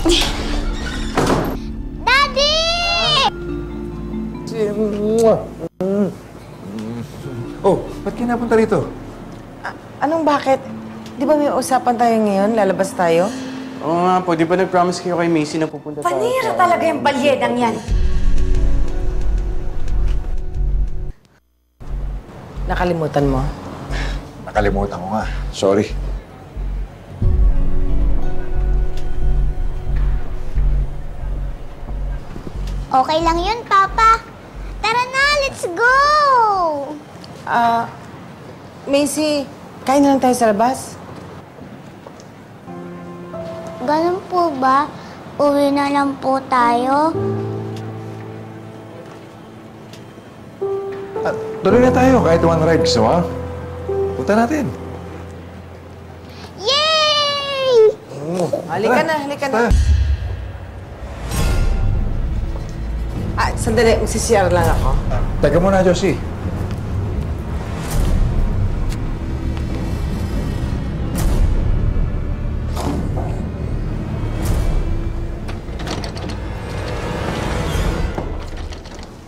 Daddy! Oh, ba't kayo napunta rito? Anong bakit? Di ba may usapan tayo ngayon? Lalabas tayo? Oo nga po, di ba nag-promise kayo kay Macy na pupunta tayo? Panira talaga yung balyedang yan. Nakalimutan mo? Nakalimutan ko nga. Sorry. Okay lang yun, Papa. Tara na, let's go! Macy, kain na lang tayo sa labas. Ganun po ba? Uwi na lang po tayo? Tuloy na tayo kahit one ride. Gusto mo? Punta natin. Yay! Halika na, halika na. Sandali, magsisiyar lang ako. Teka muna, Josie.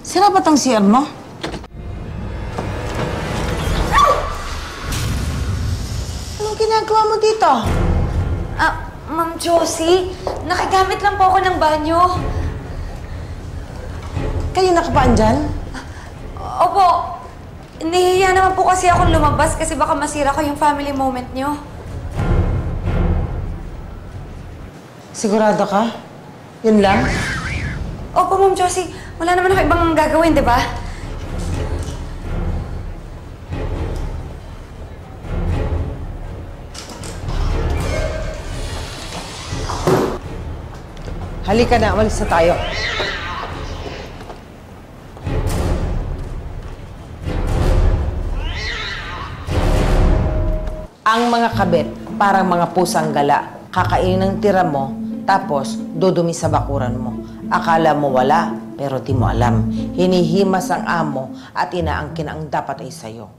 Sira ba tong CR mo? Anong ginagawa mo dito? Ma'am Josie, nakigamit lang po ako ng banyo. Kayo nakapaan dyan? Opo, nahihiya naman po kasi akong lumabas kasi baka masira ko yung family moment niyo. Sigurado ka? Yun lang? Opo, Ma'am Josie, wala naman ako ibang gagawin, di ba? Halika na, umalis na tayo. Ang mga kabit, parang mga pusang gala. Kakainin ng tira mo, tapos dudumi sa bakuran mo. Akala mo wala, pero di mo alam. Hinihimas ang amo at inaangkin ang dapat ay sayo.